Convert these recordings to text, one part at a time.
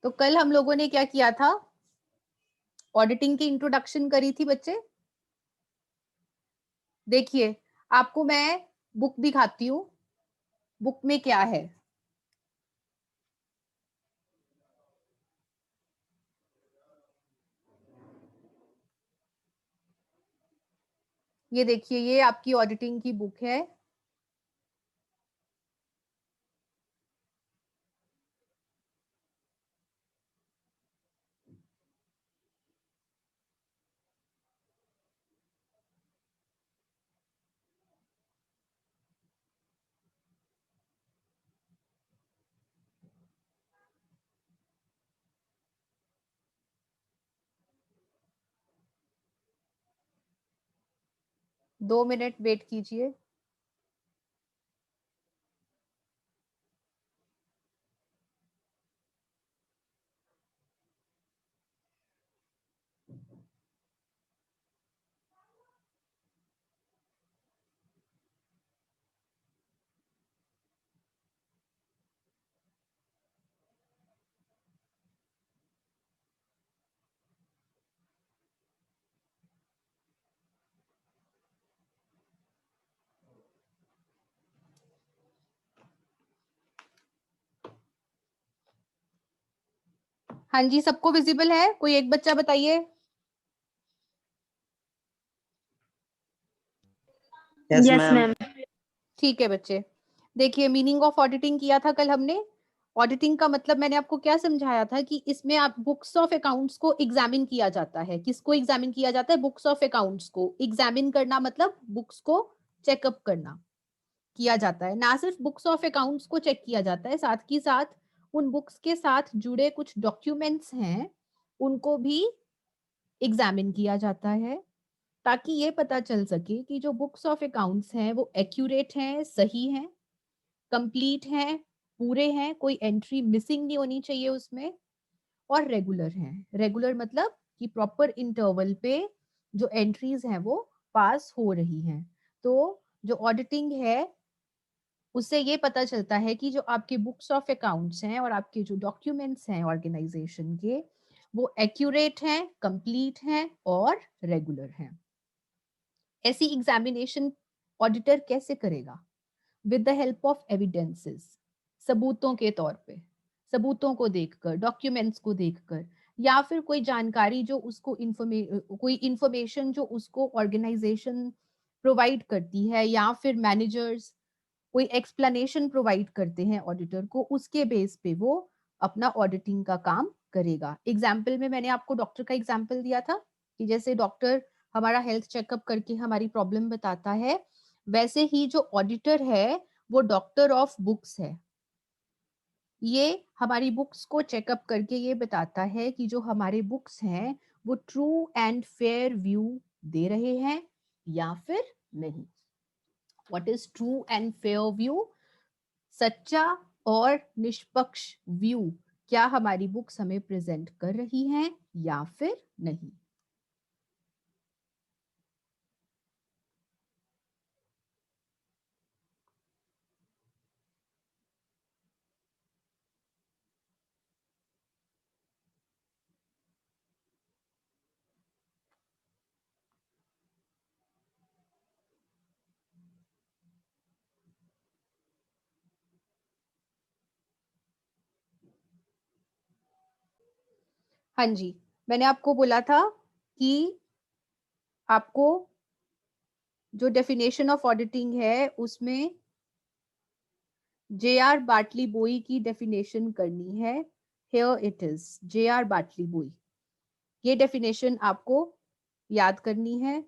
तो कल हम लोगों ने क्या किया था, ऑडिटिंग की इंट्रोडक्शन करी थी बच्चे। देखिए आपको मैं बुक दिखाती हूँ, बुक में क्या है। ये देखिए, ये आपकी ऑडिटिंग की बुक है। दो मिनट वेट कीजिए। हाँ जी, सबको विजिबल है? कोई एक बच्चा बताइए। Yes ma'am. ठीक है बच्चे, देखिए मीनिंग ऑफ ऑडिटिंग किया था कल हमने। ऑडिटिंग का मतलब मैंने आपको क्या समझाया था कि इसमें आप बुक्स ऑफ अकाउंट्स को एग्जामिन किया जाता है। किसको एग्जामिन किया जाता है? बुक्स ऑफ अकाउंट्स को एग्जामिन करना, मतलब बुक्स को चेकअप करना किया जाता है। ना सिर्फ बुक्स ऑफ अकाउंट्स को चेक किया जाता है, साथ ही साथ उन बुक्स के साथ जुड़े कुछ डॉक्यूमेंट्स हैं, उनको भी एग्जामिन किया जाता है, ताकि ये पता चल सके कि जो बुक्स ऑफ अकाउंट्स हैं वो एक्यूरेट हैं, सही हैं, कंप्लीट हैं, पूरे हैं, कोई एंट्री मिसिंग नहीं होनी चाहिए उसमें, और रेगुलर हैं। रेगुलर मतलब कि प्रॉपर इंटरवल पे जो एंट्रीज हैं वो पास हो रही हैं। तो जो ऑडिटिंग है उससे ये पता चलता है कि जो आपके बुक्स ऑफ अकाउंट्स हैं और आपके जो डॉक्यूमेंट्स हैं ऑर्गेनाइजेशन के, वो एक्यूरेट हैं, कंप्लीट हैं और रेगुलर हैं। ऐसी एग्जामिनेशन ऑडिटर कैसे करेगा? With the help of evidences, सबूतों के तौर पे, सबूतों को देखकर, डॉक्यूमेंट्स को देखकर, या फिर कोई जानकारी जो उसको कोई इंफॉर्मेशन जो उसको ऑर्गेनाइजेशन प्रोवाइड करती है, या फिर मैनेजर्स कोई एक्सप्लेनेशन प्रोवाइड करते हैं ऑडिटर को, उसके बेस पे वो अपना ऑडिटिंग का काम करेगा। एग्जाम्पल में मैंने आपको डॉक्टर का एग्जाम्पल दिया था कि जैसे डॉक्टर हमारा हेल्थ चेकअप करके हमारी प्रॉब्लम बताता है, वैसे ही जो ऑडिटर है वो डॉक्टर ऑफ बुक्स है। ये हमारी बुक्स को चेकअप करके ये बताता है कि जो हमारे बुक्स हैं वो ट्रू एंड फेयर व्यू दे रहे हैं या फिर नहीं। What is true and fair view? सच्चा और निष्पक्ष व्यू, क्या हमारी बुक्स हमें प्रेजेंट कर रही हैं या फिर नहीं। हाँ जी, मैंने आपको बोला था कि आपको जो डेफिनेशन ऑफ ऑडिटिंग है उसमें जे.आर. बाटली बोई की डेफिनेशन करनी है। Here it is, JR. बाटली बोई। ये डेफिनेशन आपको याद करनी है।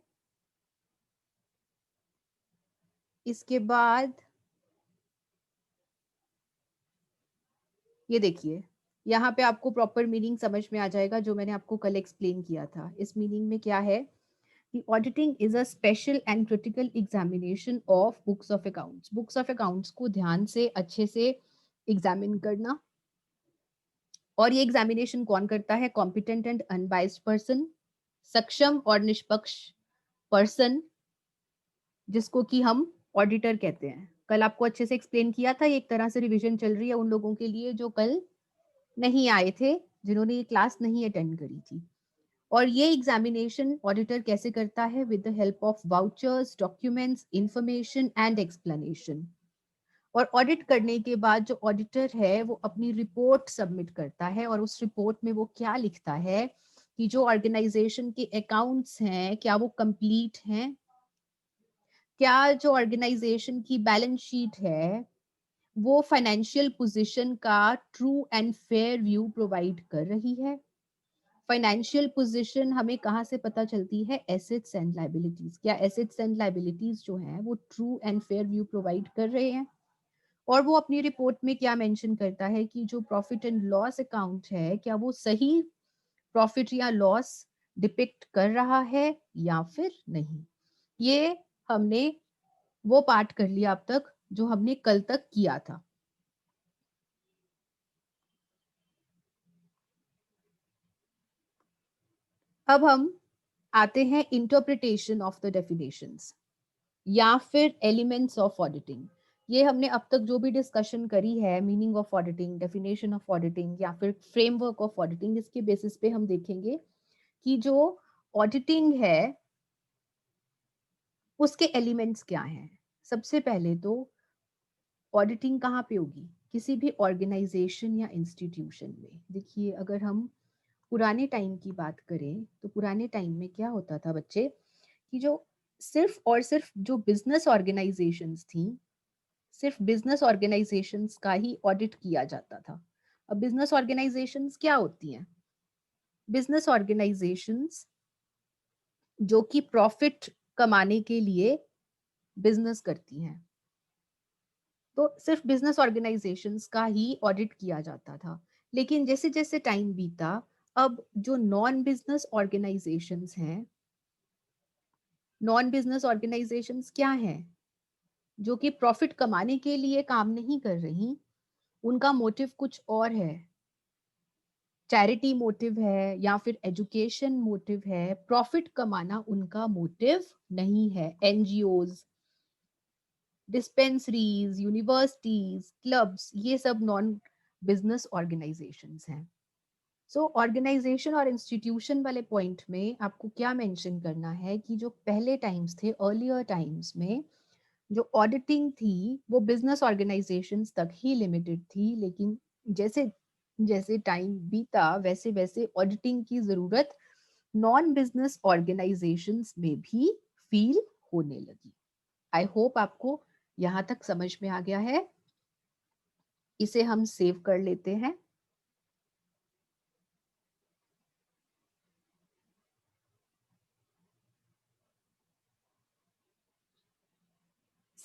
इसके बाद ये देखिए, यहाँ पे आपको प्रॉपर मीनिंग समझ में आ जाएगा जो मैंने आपको कल एक्सप्लेन किया था। इस मीनिंग में क्या है कि auditing is a special and critical examination of books of accounts. Books of accounts को ध्यान से अच्छे से एग्जामिन करना। और ये एग्जामिनेशन कौन करता है? कॉम्पिटेंट एंड अनबाइस्ड पर्सन, सक्षम और निष्पक्ष पर्सन, जिसको कि हम ऑडिटर कहते हैं। कल आपको अच्छे से एक्सप्लेन किया था, ये एक तरह से रिवीजन चल रही है उन लोगों के लिए जो कल नहीं आए थे, जिन्होंने ये क्लास नहीं अटेंड करी थी। और ये एग्जामिनेशन ऑडिटर कैसे करता है? With the help of vouchers, documents, information and explanation. और ऑडिट करने के बाद जो ऑडिटर है वो अपनी रिपोर्ट सबमिट करता है, और उस रिपोर्ट में वो क्या लिखता है कि जो ऑर्गेनाइजेशन के अकाउंट्स हैं क्या वो कंप्लीट हैं, क्या जो ऑर्गेनाइजेशन की बैलेंस शीट है वो फाइनेंशियल पोजीशन का true and fair view provide कर रही है। फाइनेंशियल पोजीशन हमें कहाँ से पता चलती है? Assets and liabilities. क्या एसेट्स एंड लायबिलिटीज जो हैं वो true and fair view provide कर रहे हैं? और वो अपनी रिपोर्ट में क्या मेंशन करता है कि जो प्रॉफिट एंड लॉस अकाउंट है क्या वो सही प्रॉफिट या लॉस डिपिक्ट कर रहा है या फिर नहीं। ये हमने वो पार्ट कर लिया अब तक जो हमने कल तक किया था। अब हम आते हैं इंटरप्रिटेशन ऑफ द डेफिनेशंस या फिर एलिमेंट्स ऑफ ऑडिटिंग। ये हमने अब तक जो भी डिस्कशन करी है, meaning of auditing, definition of auditing या फिर फ्रेमवर्क ऑफ ऑडिटिंग, इसके बेसिस पे हम देखेंगे कि जो ऑडिटिंग है उसके एलिमेंट्स क्या हैं। सबसे पहले तो ऑडिटिंग कहाँ पे होगी? किसी भी ऑर्गेनाइजेशन या इंस्टीट्यूशन में। देखिए अगर हम पुराने टाइम की बात करें तो पुराने टाइम में क्या होता था बच्चे कि जो सिर्फ और सिर्फ जो बिजनेस ऑर्गेनाइजेशंस थी, सिर्फ बिजनेस ऑर्गेनाइजेशंस का ही ऑडिट किया जाता था। अब बिजनेस ऑर्गेनाइजेशंस क्या होती हैं? बिजनेस ऑर्गेनाइजेशंस जो कि प्रॉफिट कमाने के लिए बिजनेस करती हैं, तो सिर्फ बिजनेस ऑर्गेनाइजेशंस का ही ऑडिट किया जाता था। लेकिन जैसे जैसे टाइम बीता, अब जो नॉन बिजनेस ऑर्गेनाइजेशंस हैं, नॉन बिजनेस ऑर्गेनाइजेशंस क्या हैं? जो कि प्रॉफिट कमाने के लिए काम नहीं कर रही, उनका मोटिव कुछ और है। चैरिटी मोटिव है या फिर एजुकेशन मोटिव है, प्रॉफिट कमाना उनका मोटिव नहीं है। एनजीओज, डिस्पेंसरीज, यूनिवर्सिटीज, क्लब्स, ये सब नॉन बिजनेस ऑर्गेनाइजेशंस हैं। सो ऑर्गेनाइजेशन और इंस्टीट्यूशन वाले पॉइंट में आपको क्या मेंशन करना है कि जो पहले टाइम्स थे, अर्लियर टाइम्स में जो ऑडिटिंग थी वो बिजनेस ऑर्गेनाइजेशंस तक ही लिमिटेड थी, लेकिन जैसे जैसे टाइम बीता वैसे वैसे ऑडिटिंग की जरूरत नॉन बिजनेस ऑर्गेनाइजेशंस में भी फील होने लगी। आई होप आपको यहाँ तक समझ में आ गया है। इसे हम सेव कर लेते हैं।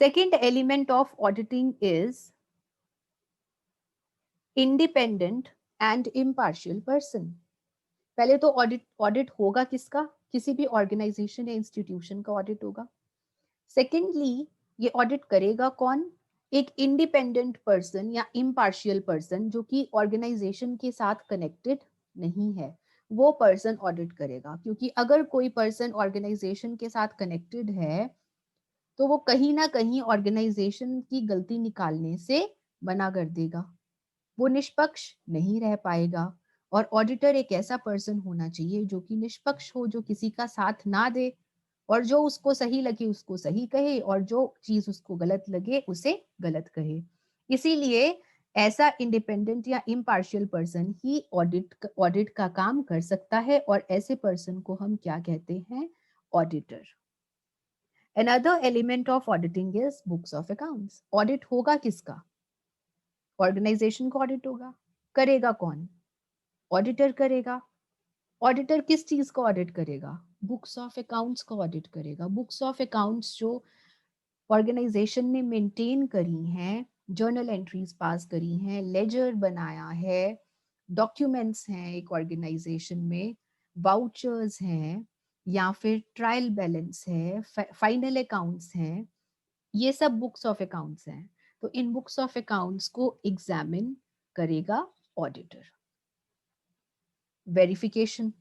Second element of auditing is independent and impartial person. पहले तो ऑडिट होगा किसका? किसी भी ऑर्गेनाइजेशन या इंस्टीट्यूशन का ऑडिट होगा। सेकेंडली, ये ऑडिट करेगा कौन? एक इंडिपेंडेंट पर्सन या इम्पार्शियल पर्सन जो कि ऑर्गेनाइजेशन के साथ कनेक्टेड नहीं है, वो पर्सन ऑडिट करेगा। क्योंकि अगर कोई पर्सन ऑर्गेनाइजेशन के साथ कनेक्टेड है तो वो कहीं ना कहीं ऑर्गेनाइजेशन की गलती निकालने से मना कर देगा, वो निष्पक्ष नहीं रह पाएगा। और ऑडिटर एक ऐसा पर्सन होना चाहिए जो कि निष्पक्ष हो, जो किसी का साथ ना दे, और जो उसको सही लगे उसको सही कहे, और जो चीज उसको गलत लगे उसे गलत कहे। इसीलिए ऐसा इंडिपेंडेंट या इम्पार्शियल पर्सन ही ऑडिट का काम कर सकता है, और ऐसे पर्सन को हम क्या कहते हैं? Auditor. Another element of auditing is books of accounts. Audit होगा किसका? ऑर्गेनाइजेशन का ऑडिट होगा। करेगा कौन? ऑडिटर करेगा। ऑडिटर किस चीज का ऑडिट करेगा? बुक्स ऑफ अकाउंट्स का ऑडिट करेगा। बुक्स ऑफ अकाउंट्स जो ऑर्गेनाइजेशन ने मेंटेन करी हैं, जर्नल एंट्रीज पास करी हैं, लेजर बनाया है, डॉक्यूमेंट्स हैं एक ऑर्गेनाइजेशन में, वाउचर्स हैं, या फिर ट्रायल बैलेंस है, फाइनल अकाउंट्स हैं, ये सब बुक्स ऑफ अकाउंट्स हैं। तो इन बुक्स ऑफ अकाउंट्स को एग्जामिन करेगा ऑडिटर। वेरिफिकेशन,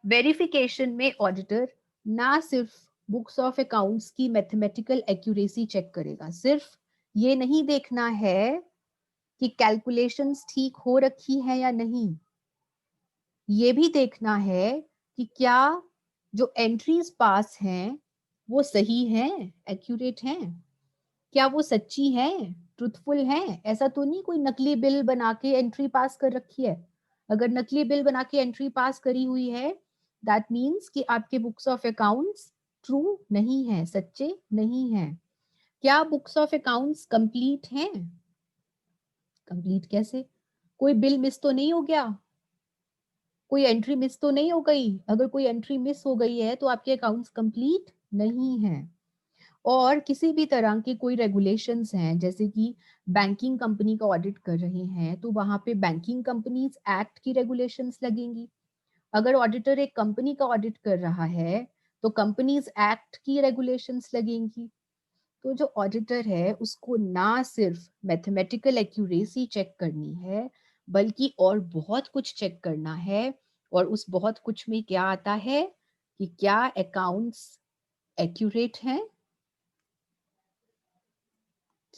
वेरिफिकेशन में ऑडिटर ना सिर्फ बुक्स ऑफ अकाउंट्स की मैथमेटिकल एक्यूरेसी चेक करेगा, सिर्फ ये नहीं देखना है कि कैलकुलेशंस ठीक हो रखी है या नहीं। ये भी देखना है कि क्या जो एंट्रीज पास हैं वो सही हैं, एक्यूरेट हैं, क्या वो सच्ची हैं, ट्रुथफुल हैं। ऐसा तो नहीं कोई नकली बिल बना के एंट्री पास कर रखी है। अगर नकली बिल बना के एंट्री पास करी हुई है, दैट मीन्स कि आपके बुक्स ऑफ अकाउंट्स ट्रू नहीं है, सच्चे नहीं हैं। क्या बुक्स ऑफ अकाउंट्स कंप्लीट हैं? कंप्लीट कैसे? कोई बिल मिस तो नहीं हो गया, कोई एंट्री मिस तो नहीं हो गई। अगर कोई एंट्री मिस हो गई है तो आपके अकाउंट्स कंप्लीट नहीं है। और किसी भी तरह के कोई रेगुलेशंस हैं, जैसे कि बैंकिंग कंपनी का ऑडिट कर रहे हैं, तो वहां पे बैंकिंग कंपनीज एक्ट की रेगुलेशंस लगेंगी। अगर ऑडिटर एक कंपनी का ऑडिट कर रहा है तो कंपनीज एक्ट की रेगुलेशंस लगेंगी। तो जो ऑडिटर है उसको ना सिर्फ मैथमेटिकल एक्यूरेसी चेक करनी है, बल्कि और बहुत कुछ चेक करना है। और उस बहुत कुछ में क्या आता है कि क्या अकाउंट्स एक्यूरेट हैं,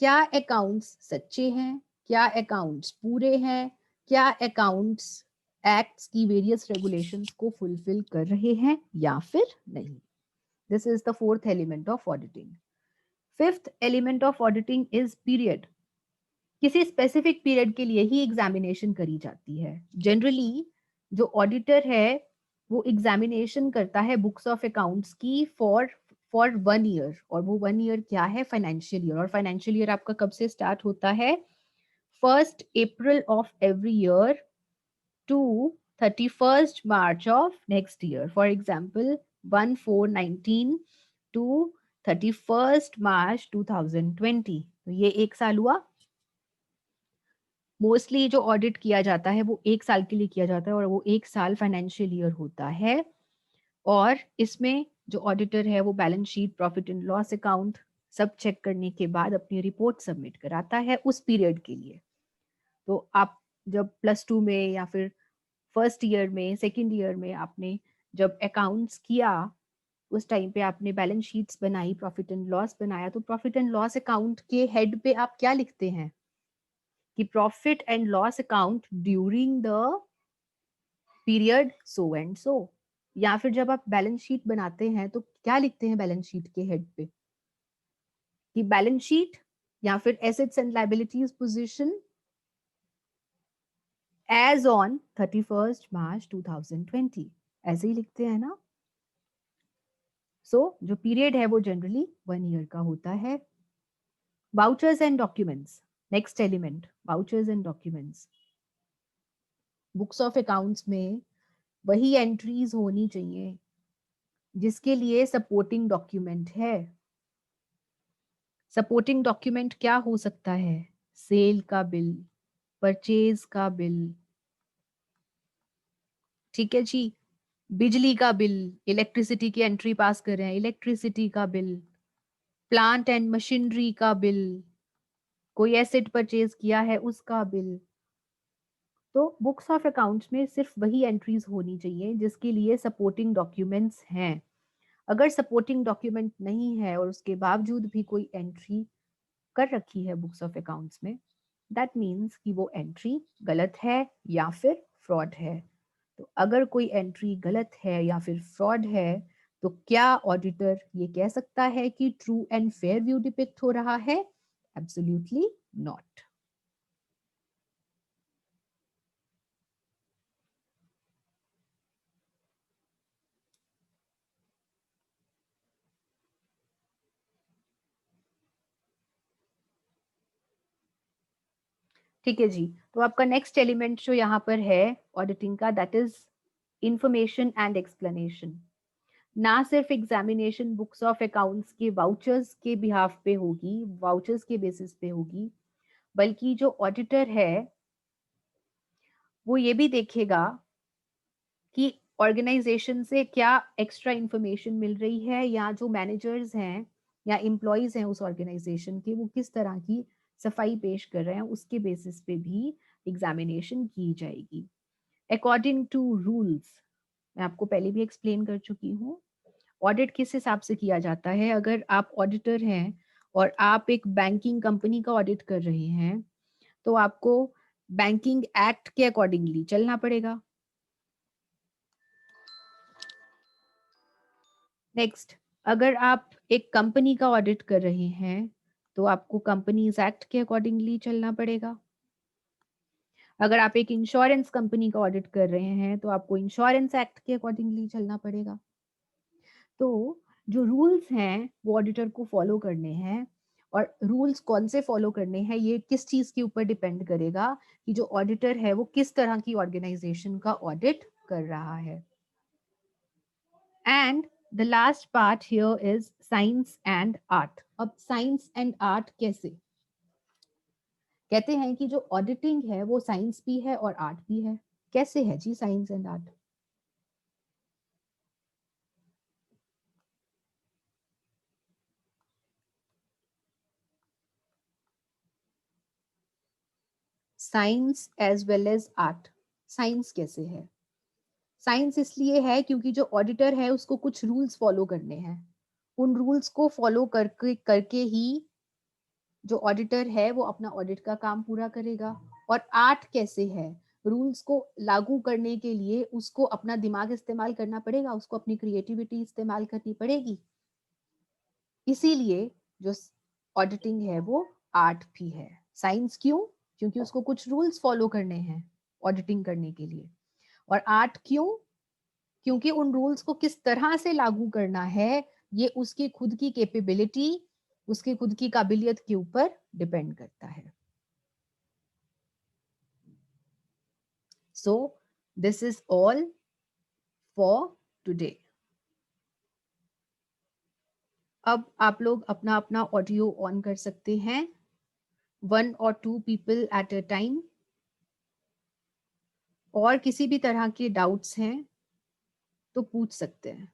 क्या अकाउंट्स सच्चे हैं, क्या अकाउंट्स पूरे हैं, क्या अकाउंट्स एक्ट्स की वेरियस रेगुलेशंस को फुलफिल कर रहे हैं या फिर नहीं। This is the fourth element of auditing. Fifth element of auditing is period. किसी स्पेसिफिक पीरियड के लिए ही एग्जामिनेशन करी जाती है। जनरली जो ऑडिटर है वो एग्जामिनेशन करता है बुक्स ऑफ अकाउंट्स की फॉर 1 ईयर। और वो 1 ईयर क्या है? Financial year. और फाइनेंशियल ईयर आपका कब से स्टार्ट होता है? 1 April of every year to 31 March of next year. For example 1/4/19 to 31 March 2020। तो ये एक साल हुआ। मोस्टली जो ऑडिट किया जाता है वो 1 साल के लिए किया जाता है और वो 1 साल फाइनेंशियल ईयर होता है। और इसमें जो ऑडिटर है वो balance sheet, profit and loss account सब चेक करने के बाद अपनी रिपोर्ट सबमिट कराता है उस पीरियड के लिए। तो आप जब +2 में या फिर फर्स्ट ईयर में, सेकेंड ईयर में आपने जब अकाउंट्स किया, उस टाइम पे आपने बैलेंस शीट्स बनाई, प्रॉफिट एंड लॉस बनाया, तो प्रॉफिट एंड लॉस अकाउंट के हेड पे आप क्या लिखते हैं कि profit and loss account during the period so and so. या फिर जब आप बैलेंस शीट बनाते हैं तो क्या लिखते हैं बैलेंस शीट के हेड पे कि बैलेंस शीट या फिर assets and liabilities position as on 31 March 2020, ऐसे ही लिखते हैं ना। जो पीरियड है वो जनरली 1 ईयर का होता है। Vouchers and documents, next element, vouchers and documents. Books of accounts में वही एंट्रीज होनी चाहिए जिसके लिए सपोर्टिंग डॉक्यूमेंट है। सपोर्टिंग डॉक्यूमेंट क्या हो सकता है? सेल का बिल, परचेज का बिल, ठीक है जी, बिजली का बिल, इलेक्ट्रिसिटी की एंट्री पास कर रहे हैं, इलेक्ट्रिसिटी का बिल, प्लांट एंड मशीनरी का बिल, कोई एसेट परचेज किया है उसका बिल। तो बुक्स ऑफ अकाउंट्स में सिर्फ वही एंट्रीज होनी चाहिए जिसके लिए सपोर्टिंग डॉक्यूमेंट्स हैं। अगर सपोर्टिंग डॉक्यूमेंट नहीं है और उसके बावजूद भी कोई एंट्री कर रखी है बुक्स ऑफ अकाउंट्स में, दैट मीन्स कि वो एंट्री गलत है या फिर फ्रॉड है। तो अगर कोई एंट्री गलत है या फिर फ्रॉड है तो क्या ऑडिटर ये कह सकता है कि true and fair view depict हो रहा है? Absolutely not. ठीक है जी। तो आपका नेक्स्ट एलिमेंट जो यहाँ पर है ऑडिटिंग का, that is information and explanation. ना सिर्फ एग्जामिनेशन बुक्स ऑफ अकाउंट्स के वाउचर्स के बिहाफ पे होगी, वाउचर्स के बेसिस पे होगी, बल्कि जो ऑडिटर है वो ये भी देखेगा कि ऑर्गेनाइजेशन से क्या एक्स्ट्रा इंफॉर्मेशन मिल रही है, या जो मैनेजर्स हैं या एम्प्लॉयज हैं उस ऑर्गेनाइजेशन के, वो किस तरह की सफाई पेश कर रहे हैं, उसके बेसिस पे भी एग्जामिनेशन की जाएगी अकॉर्डिंग टू रूल्स। मैं आपको पहले भी एक्सप्लेन कर चुकी हूँ ऑडिट किस हिसाब से किया जाता है। अगर आप ऑडिटर हैं और आप एक बैंकिंग कंपनी का ऑडिट कर रहे हैं तो आपको बैंकिंग एक्ट के अकॉर्डिंगली चलना पड़ेगा। नेक्स्ट, अगर आप एक कंपनी का ऑडिट कर रहे हैं तो आपको कंपनीज एक्ट के अकॉर्डिंगली चलना पड़ेगा। अगर आप एक इंश्योरेंस कंपनी का ऑडिट कर रहे हैं तो आपको इंश्योरेंस एक्ट के अकॉर्डिंगली चलना पड़ेगा। तो जो रूल्स हैं वो ऑडिटर को फॉलो करने हैं, और रूल्स कौन से फॉलो करने हैं ये किस चीज के ऊपर डिपेंड करेगा कि जो ऑडिटर है वो किस तरह की ऑर्गेनाइजेशन का ऑडिट कर रहा है। And the last part here is science and art. अब साइंस एंड आर्ट कैसे? कहते हैं कि जो ऑडिटिंग है वो साइंस भी है और आर्ट भी है। कैसे है जी science and art? Science as well as art. Science कैसे है? साइंस इसलिए है क्योंकि जो ऑडिटर है उसको कुछ रूल्स फॉलो करने हैं। उन रूल्स को फॉलो करके करके ही जो ऑडिटर है वो अपना ऑडिट का काम पूरा करेगा। और आर्ट कैसे है? रूल्स को लागू करने के लिए उसको अपना दिमाग इस्तेमाल करना पड़ेगा, उसको अपनी क्रिएटिविटी इस्तेमाल करनी पड़ेगी। इसीलिए जो ऑडिटिंग है वो आर्ट भी है। साइंस क्यों? क्योंकि उसको कुछ रूल्स फॉलो करने हैं ऑडिटिंग करने के लिए। और आर्ट क्यों? क्योंकि उन रूल्स को किस तरह से लागू करना है ये उसकी खुद की कैपेबिलिटी, उसकी खुद की काबिलियत के ऊपर डिपेंड करता है। So this is all for today. अब आप लोग अपना अपना ऑडियो ऑन कर सकते हैं, 1 or 2 people at a time. और किसी भी तरह के डाउट्स हैं तो पूछ सकते हैं।